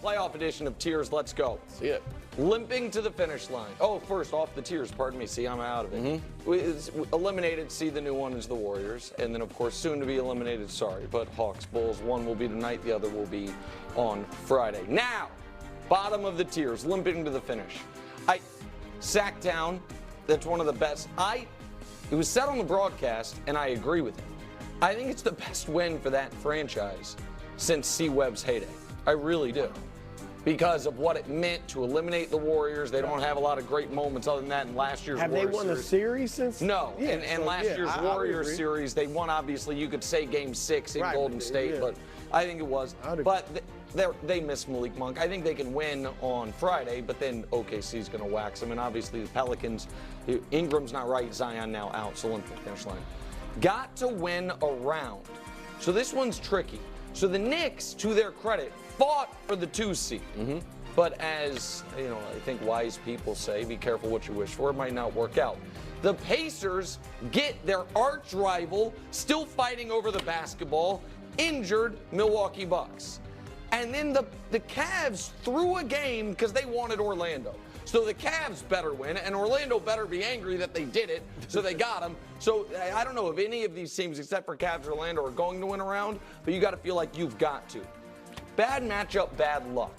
playoff edition of Tiers. Let's go. See it. Limping to the finish line. Oh, first off the Tiers, pardon me. See, I'm out of it. It's eliminated, see, the new one is the Warriors. And then, of course, soon to be eliminated, sorry, but Hawks, Bulls. One will be tonight, the other will be on Friday. Now, bottom of the Tiers, limping to the finish. Sacktown, that's one of the best. It was said on the broadcast, and I agree with it. I think it's the best win for that franchise since C. Webb's heyday. I really do. Because of what it meant to eliminate the Warriors. They don't have a lot of great moments other than that in last year's Warriors. Have they won a series since? No. Yeah, and last year's Warriors series, they won, obviously, you could say Game 6 in Golden State, but I think it was. But they missed Malik Monk. I think they can win on Friday, but then OKC's going to wax them. And obviously the Pelicans, Ingram's not right, Zion now out, so limp to the finish line. Got to win a round. So this one's tricky. So the Knicks, to their credit, fought for the 2 seed. But as, I think wise people say, be careful what you wish for. It might not work out. The Pacers get their arch rival, still fighting over the basketball, injured Milwaukee Bucks. And then the Cavs threw a game because they wanted Orlando. So the Cavs better win, and Orlando better be angry that they did it, so they got them. So I don't know if any of these teams, except for Cavs or Orlando, are going to win a round, but you got to feel like you've got to. Bad matchup, bad luck.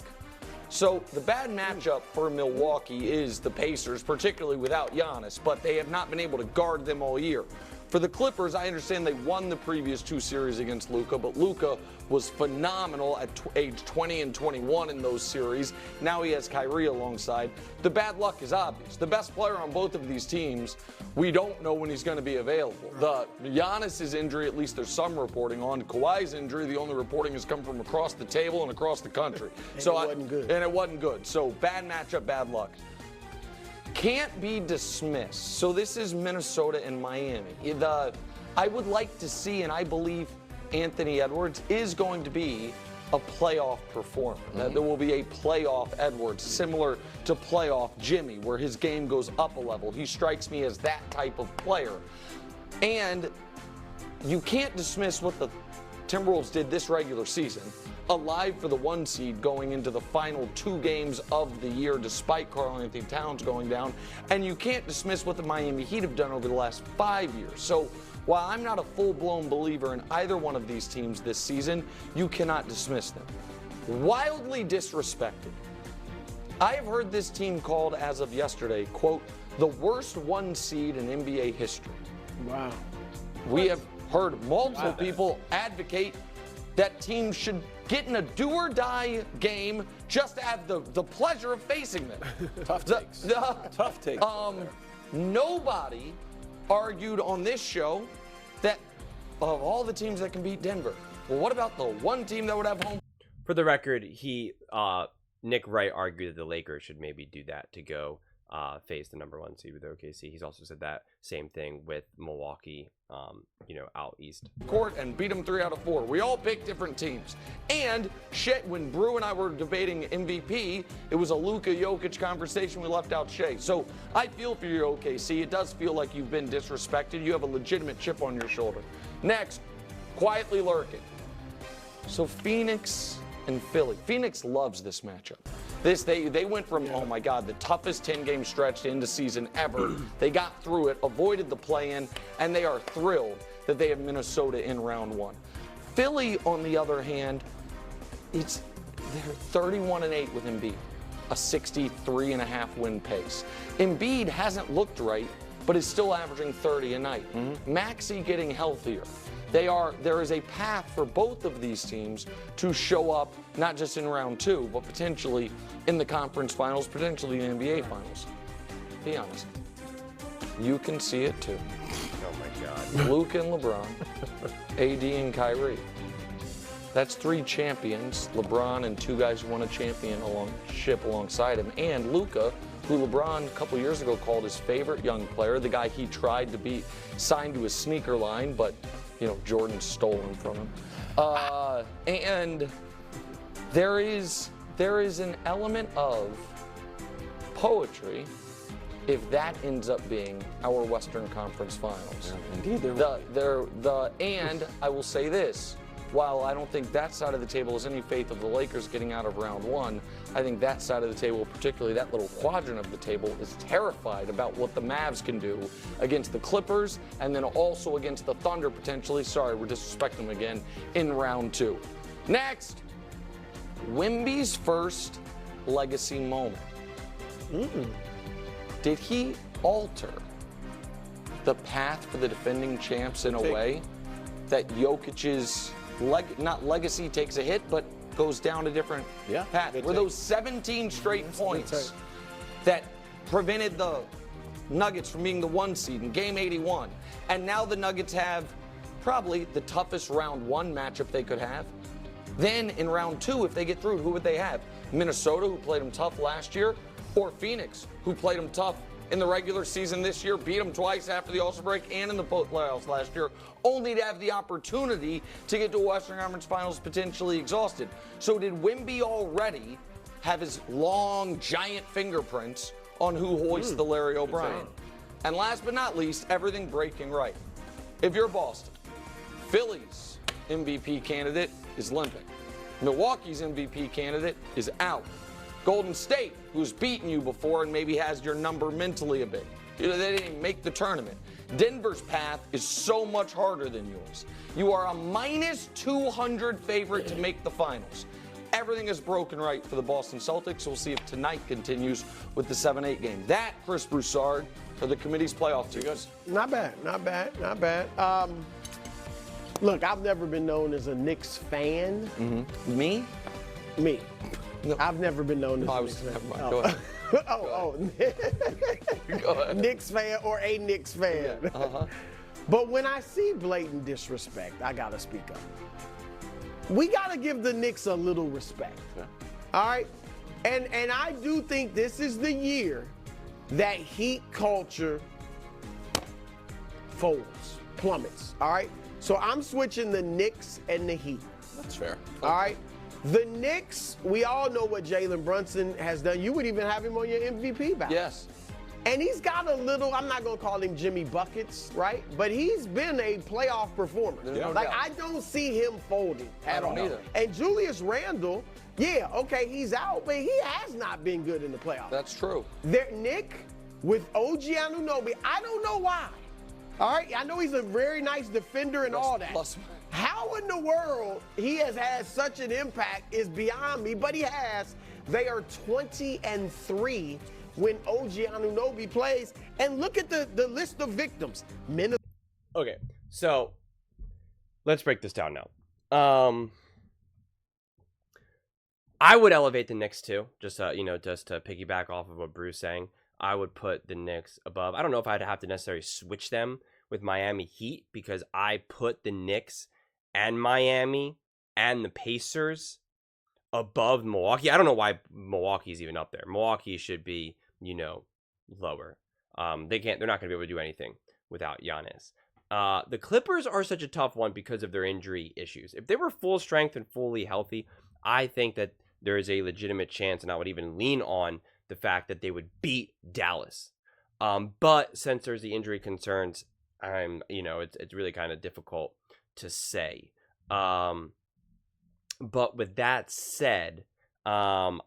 So the bad matchup for Milwaukee is the Pacers, particularly without Giannis, but they have not been able to guard them all year. For the Clippers, I understand they won the previous 2 series against Luka, but Luka was phenomenal at age 20 and 21 in those series. Now he has Kyrie alongside. The bad luck is obvious. The best player on both of these teams, we don't know when he's going to be available. The Giannis's injury, at least there's some reporting on. Kawhi's injury, the only reporting has come from across the table and across the country. And it wasn't good. And it wasn't good. So bad matchup, bad luck. Can't be dismissed. So this is Minnesota and Miami. I would like to see, and I believe Anthony Edwards is going to be a playoff performer. That there will be a playoff Edwards, similar to playoff Jimmy, where his game goes up a level. He strikes me as that type of player. And you can't dismiss what the Timberwolves did this regular season. Alive for the 1 seed going into the final 2 games of the year despite Karl-Anthony Towns going down. And you can't dismiss what the Miami Heat have done over the last 5 years. So while I'm not a full-blown believer in either one of these teams this season, you cannot dismiss them. Wildly disrespected. I have heard this team called, as of yesterday, quote, the worst 1 seed in NBA history. Wow. We have heard multiple people advocate that teams should get in a do-or-die game just to have the pleasure of facing them. Tough takes. Tough takes. Nobody argued on this show that of all the teams that can beat Denver, well, what about the one team that would have home? For the record, Nick Wright argued that the Lakers should maybe do that to go face the number 1 seed with OKC. He's also said that same thing with Milwaukee, out east. Court and beat them 3 out of 4. We all picked different teams. And when Brew and I were debating MVP, it was a Luka Jokic conversation. We left out Shea. So I feel for your OKC. It does feel like you've been disrespected. You have a legitimate chip on your shoulder. Next, quietly lurking. So Phoenix and Philly. Phoenix loves this matchup. They went from, oh my God, the toughest 10-game stretch to end the season ever. They got through it, avoided the play-in, and they are thrilled that they have Minnesota in round 1. Philly, on the other hand, they're 31-8 with Embiid, a 63.5 win pace. Embiid hasn't looked right, but is still averaging 30 a night. Maxey getting healthier. There is a path for both of these teams to show up, not just in round 2, but potentially in the conference finals, potentially in the NBA finals. Be honest. You can see it too. Oh my God. Luka and LeBron, AD and Kyrie. That's 3 champions, LeBron and 2 guys who won a championship alongside him, and Luka, who LeBron a couple years ago called his favorite young player, the guy he tried to beat, signed to his sneaker line, but Jordan stole him from him. And there is an element of poetry if that ends up being our Western Conference Finals. Yeah, indeed, there will. And I will say this, while I don't think that side of the table has any faith of the Lakers getting out of round one, I think that side of the table, particularly that little quadrant of the table, is terrified about what the Mavs can do against the Clippers and then also against the Thunder potentially. Sorry, we're disrespecting them again in round two. Next, Wemby's first legacy moment. Did he alter the path for the defending champs in a way that Jokic's not legacy takes a hit, but goes down a different path? Were those 17 straight points that prevented the Nuggets from being the 1 seed in game 81, and now the Nuggets have probably the toughest round one matchup they could have. Then in round two, if they get through, who would they have? Minnesota, who played them tough last year, or Phoenix, who played them tough in the regular season this year, beat them twice after the All-Star break and in the playoffs last year, only to have the opportunity to get to a Western Conference Finals potentially exhausted. So did Wemby already have his long, giant fingerprints on who hoists the Larry O'Brien? And last but not least, everything breaking right. If you're Boston, Philly's MVP candidate is limping. Milwaukee's MVP candidate is out. Golden State, who's beaten you before and maybe has your number mentally a bit. They didn't even make the tournament. Denver's path is so much harder than yours. You are a minus 200 favorite to make the finals. Everything is broken right for the Boston Celtics. We'll see if tonight continues with the 7-8 game. That, Chris Broussard, are the committee's playoff teams. Not bad. Look, I've never been known as a Knicks fan. Me? Me. No. I've never been known as I a was, Knicks fan. never mind. Go ahead. Go ahead. Knicks fan or a Knicks fan. But when I see blatant disrespect, I gotta speak up. We gotta give the Knicks a little respect. All right? And I do think this is the year that Heat culture folds, plummets. All right? So I'm switching the Knicks and the Heat. That's fair. All right? The Knicks, we all know what Jalen Brunson has done. You would even have him on your MVP ballot. Yes. And he's got a little, I'm not going to call him Jimmy Buckets, right? But he's been a playoff performer. No like, doubt. I don't see him folding at all. I don't either. And Julius Randle, yeah, okay, he's out, but he has not been good in the playoffs. That's true. Nick, with OG Anunoby, I don't know why. All right, I know he's a very nice defender and all that. How in the world he has had such an impact is beyond me, but he has. They are 20-3 when OG Anunoby plays. And look at the list of victims. Okay, so let's break this down now. I would elevate the Knicks too, just to piggyback off of what Bruce saying. I would put the Knicks above. I don't know if I'd have to necessarily switch them with Miami Heat because I put the Knicks and Miami and the Pacers above Milwaukee. I don't know why Milwaukee's even up there. Milwaukee should be, lower. They're not going to be able to do anything without Giannis. The Clippers are such a tough one because of their injury issues. If they were full strength and fully healthy, I think that there is a legitimate chance, and I would even lean on the fact that they would beat Dallas. But since there's the injury concerns, it's really kind of difficult to say. But with that said, I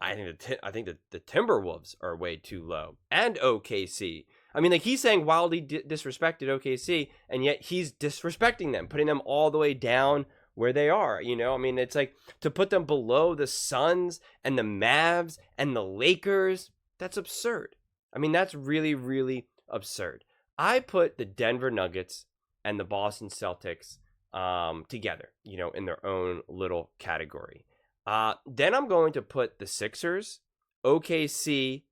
think that the Timberwolves are way too low, and OKC. I mean, like, he's saying wildly disrespected OKC, and yet he's disrespecting them, putting them all the way down where they are. I mean, it's like to put them below the Suns and the Mavs and the Lakers. That's absurd. I mean, that's really, really absurd. I put the Denver Nuggets and the Boston Celtics together, in their own little category. Then I'm going to put the Sixers, OKC,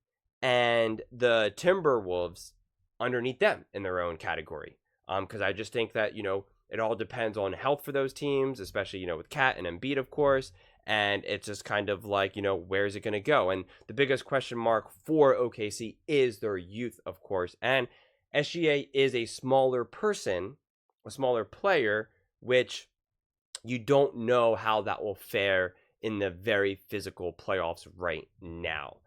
and the Timberwolves underneath them in their own category. Because I just think that, it all depends on health for those teams, especially, with Kat and Embiid, of course. And it's just kind of like, where is it going to go? And the biggest question mark for OKC is their youth, of course. And SGA is a smaller person, a smaller player, which you don't know how that will fare in the very physical playoffs right now.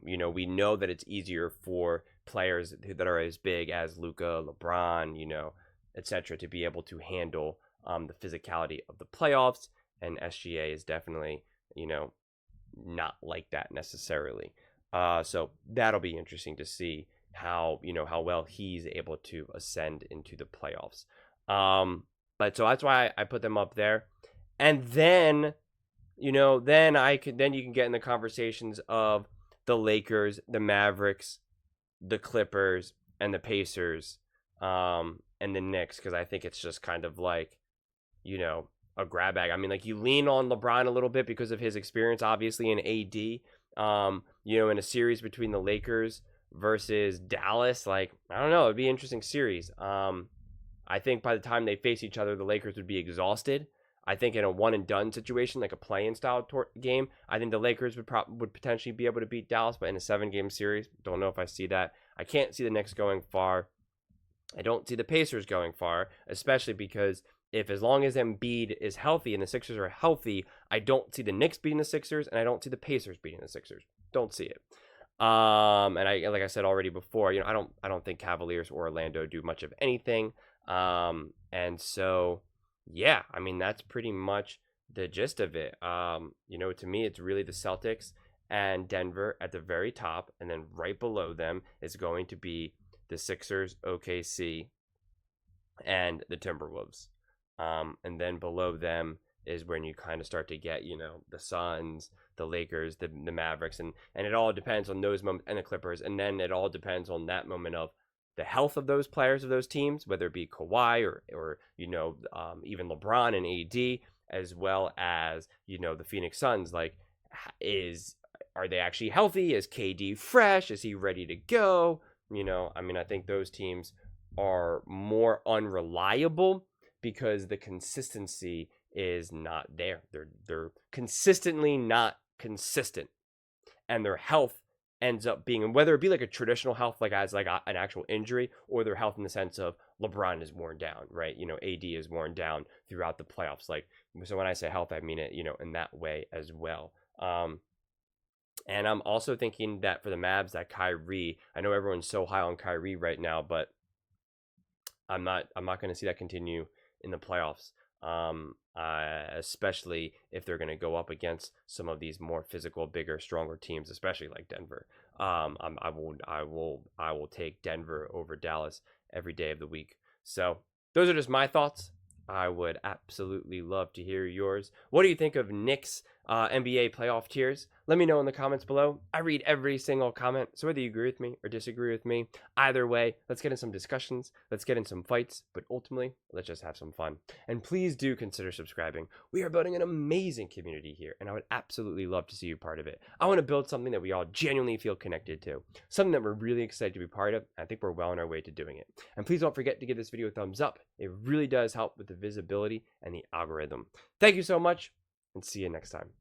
We know that it's easier for players that are as big as Luka, LeBron, etc., to be able to handle the physicality of the playoffs, and SGA is definitely, not like that necessarily. So that'll be interesting to see how well he's able to ascend into the playoffs. But so that's why I put them up there. And then, then you can get in the conversations of the Lakers, the Mavericks, the Clippers, and the Pacers, and the Knicks, because I think it's just kind of like, a grab bag. I mean, like, you lean on LeBron a little bit because of his experience, obviously, in AD. In a series between the Lakers versus Dallas, like, I don't know, it'd be an interesting series. I think by the time they face each other, the Lakers would be exhausted. I think in a one and done situation, like a play-in style game, I think the Lakers would potentially be able to beat Dallas, but in a 7-game series, don't know if I see that. I can't see the Knicks going far. I don't see the Pacers going far, especially because as long as Embiid is healthy and the Sixers are healthy, I don't see the Knicks beating the Sixers, and I don't see the Pacers beating the Sixers. Don't see it. And like I said already before, I don't think Cavaliers or Orlando do much of anything. And so, yeah, I mean, that's pretty much the gist of it. To me, it's really the Celtics and Denver at the very top, and then right below them is going to be the Sixers, OKC, and the Timberwolves. And then below them is when you kind of start to get, the Suns, the Lakers, the Mavericks, and it all depends on those moments, and the Clippers, and then it all depends on that moment of the health of those players of those teams, whether it be Kawhi or even LeBron and AD, as well as the Phoenix Suns. Like, are they actually healthy? Is KD fresh? Is he ready to go? I think those teams are more unreliable because the consistency is not there. They're consistently not consistent, and their health ends up being, and whether it be like a traditional health, like as like an actual injury, or their health in the sense of LeBron is worn down, right? AD is worn down throughout the playoffs. Like, so when I say health, I mean it, in that way as well. And I'm also thinking that for the Mavs, that Kyrie, I know everyone's so high on Kyrie right now, but I'm not going to see that continue in the playoffs. Especially if they're going to go up against some of these more physical, bigger, stronger teams, especially like Denver. I will take Denver over Dallas every day of the week. So those are just my thoughts. I would absolutely love to hear yours. What do you think of Knicks NBA playoff tiers? Let me know in the comments below. I read every single comment, so whether you agree with me or disagree with me, either way, let's get in some discussions, let's get in some fights, but ultimately, let's just have some fun. And please do consider subscribing. We are building an amazing community here, and I would absolutely love to see you part of it. I want to build something that we all genuinely feel connected to, something that we're really excited to be part of. I think we're well on our way to doing it. And please don't forget to give this video a thumbs up. It really does help with the visibility and the algorithm. Thank you so much, and see you next time.